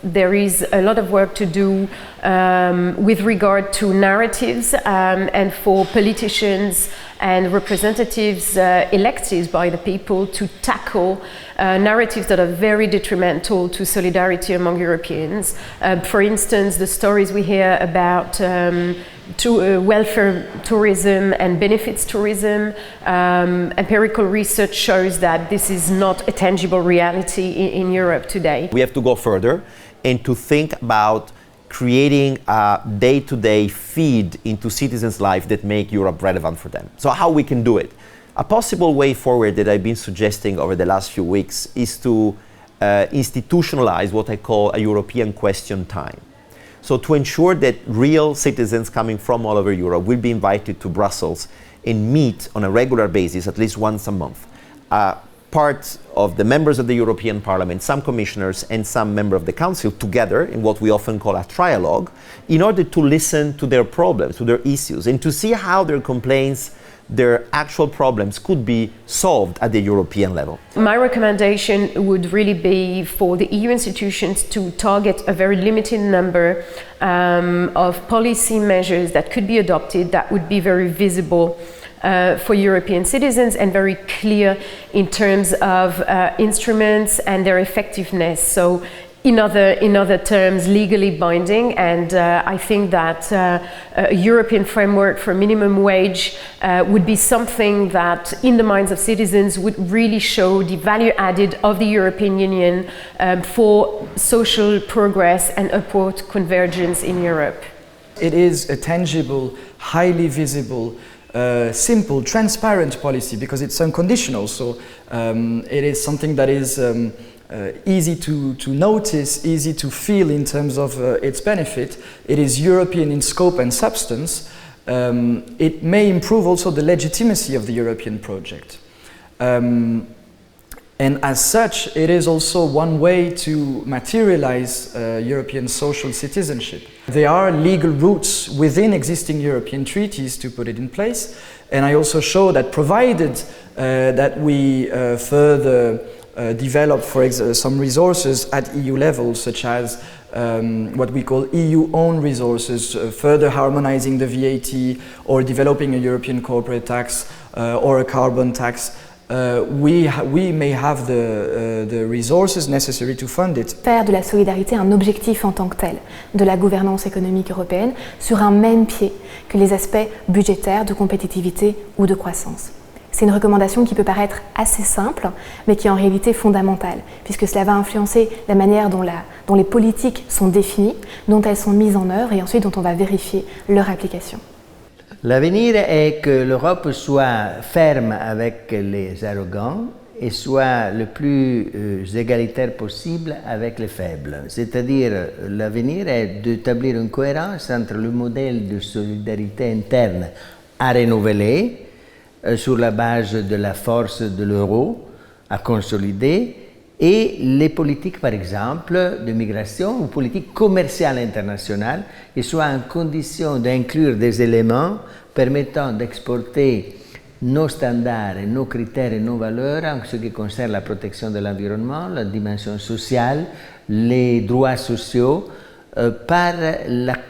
there is a lot of work to do with regard to narratives and for politicians and representatives elected by the people to tackle narratives that are very detrimental to solidarity among Europeans. For instance, the stories we hear about welfare tourism and benefits tourism. Empirical research shows that this is not a tangible reality in Europe today. We have to go further and to think about creating a day-to-day feed into citizens' life that make Europe relevant for them. So how we can do it? A possible way forward that I've been suggesting over the last few weeks is to institutionalize what I call a European question time. So to ensure that real citizens coming from all over Europe will be invited to Brussels and meet on a regular basis, at least once a month, part of the members of the European Parliament, some commissioners and some member of the Council together in what we often call a trialogue, in order to listen to their problems, to their issues, and to see how their complaints, their actual problems could be solved at the European level. My recommendation would really be for the EU institutions to target a very limited number of policy measures that could be adopted that would be very visible for European citizens and very clear in terms of instruments and their effectiveness. So in other terms, legally binding, and I think that a European framework for minimum wage would be something that in the minds of citizens would really show the value added of the European Union for social progress and upward convergence in Europe. It is a tangible, highly visible, simple, transparent policy because it's unconditional, so it is something that is easy to notice, easy to feel in terms of its benefit. It is European in scope and substance. It may improve also the legitimacy of the European project. And as such, it is also one way to materialize European social citizenship. There are legal routes within existing European treaties to put it in place. And I also show that provided that we further develop, for example, some resources at EU level, such as what we call EU-owned resources, further harmonizing the VAT or developing a European corporate tax or a carbon tax, we may have the resources necessary to fund it. Faire de la solidarité un objectif en tant que tel de la gouvernance économique européenne sur un même pied que les aspects budgétaires, de compétitivité ou de croissance. C'est une recommandation qui peut paraître assez simple, mais qui est en réalité fondamentale, puisque cela va influencer la manière dont les politiques sont définies, dont elles sont mises en œuvre et ensuite dont on va vérifier leur application. L'avenir est que l'Europe soit ferme avec les arrogants et soit le plus égalitaire possible avec les faibles. C'est-à-dire, l'avenir est d'établir une cohérence entre le modèle de solidarité interne à renouveler, sur la base de la force de l'euro à consolider et les politiques, par exemple, de migration ou politiques commerciales internationales qui soient en condition d'inclure des éléments permettant d'exporter nos standards, et nos critères et nos valeurs en ce qui concerne la protection de l'environnement, la dimension sociale, les droits sociaux par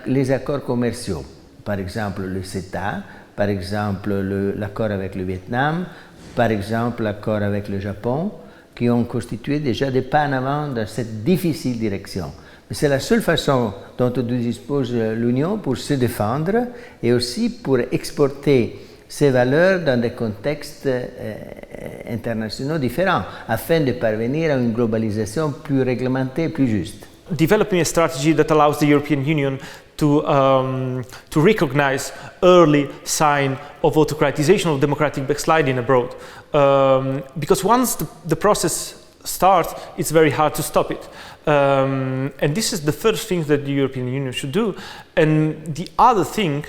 les accords commerciaux. Par exemple, le CETA, par exemple l'accord avec le Vietnam, par exemple l'accord avec le Japon, qui ont constitué déjà des pas en avant dans cette difficile direction. Mais c'est la seule façon dont dispose l'Union pour se défendre et aussi pour exporter ses valeurs dans des contextes internationaux différents, afin de parvenir à une globalisation plus réglementée, plus juste. Developing a strategy that allows the European Union to recognize early sign of autocratization of democratic backsliding abroad. Because once the process starts, it's very hard to stop it. And this is the first thing that the European Union should do. And the other thing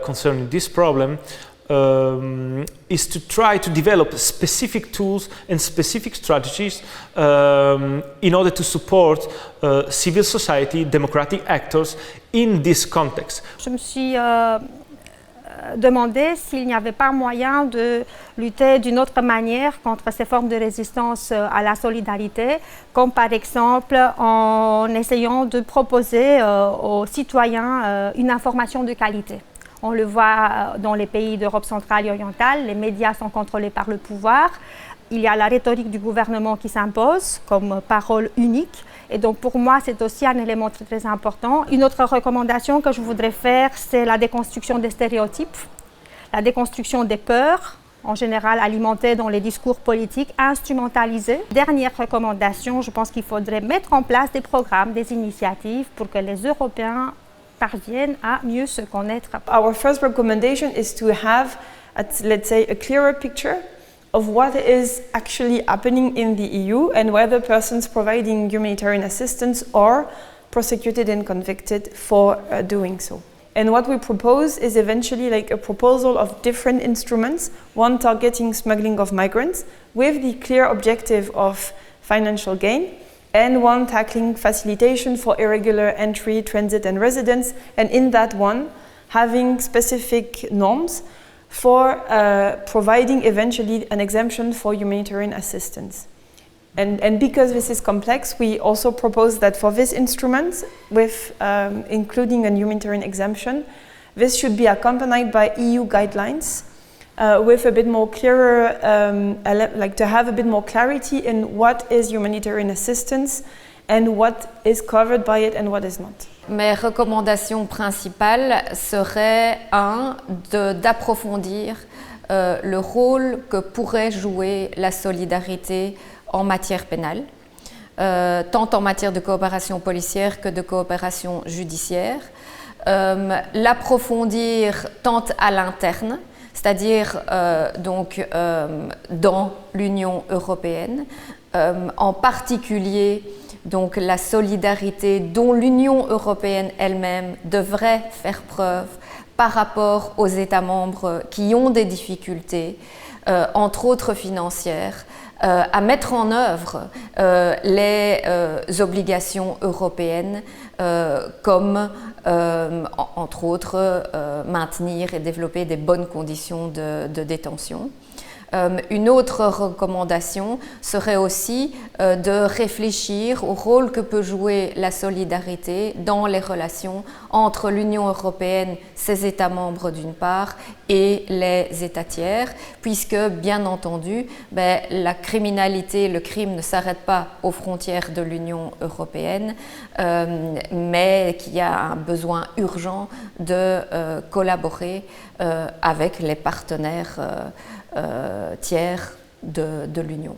concerning this problem is to try to develop specific tools and specific strategies in order to support civil society, democratic actors in this context. Je me suis demandé s'il n'y avait pas moyen de lutter d'une autre manière contre ces formes de résistance à la solidarité, comme par exemple en essayant de proposer aux citoyens une information de qualité. On le voit dans les pays d'Europe centrale et orientale, les médias sont contrôlés par le pouvoir. Il y a la rhétorique du gouvernement qui s'impose comme parole unique. Et donc pour moi, c'est aussi un élément très, très important. Une autre recommandation que je voudrais faire, c'est la déconstruction des stéréotypes, la déconstruction des peurs, en général alimentées dans les discours politiques, instrumentalisées. Dernière recommandation, je pense qu'il faudrait mettre en place des programmes, des initiatives pour que les Européens parviennent à mieux se connaître. Our first recommendation is to have, let's say, a clearer picture of what is actually happening in the EU and whether persons providing humanitarian assistance are prosecuted and convicted for doing so. And what we propose is eventually like a proposal of different instruments, one targeting smuggling of migrants with the clear objective of financial gain, and one tackling facilitation for irregular entry, transit and residence, and in that one having specific norms for providing eventually an exemption for humanitarian assistance. And because this is complex, we also propose that for this instrument, with including a humanitarian exemption, this should be accompanied by EU guidelines with a bit more clearer, like to have a bit more clarity in what is humanitarian assistance and what is covered by it and what is not. Mes recommandations principales seraient, d'approfondir le rôle que pourrait jouer la solidarité en matière pénale, tant en matière de coopération policière que de coopération judiciaire, l'approfondir tant à l'interne, c'est-à-dire dans l'Union européenne, en particulier donc la solidarité dont l'Union européenne elle-même devrait faire preuve par rapport aux États membres qui ont des difficultés, entre autres financières, à mettre en œuvre les obligations européennes comme, entre autres, maintenir et développer des bonnes conditions de détention. Une autre recommandation serait aussi de réfléchir au rôle que peut jouer la solidarité dans les relations entre l'Union européenne, ses États membres d'une part, et les États tiers, puisque bien entendu, la criminalité, le crime ne s'arrête pas aux frontières de l'Union européenne, mais qu'il y a un besoin urgent de collaborer avec les partenaires tiers de l'Union.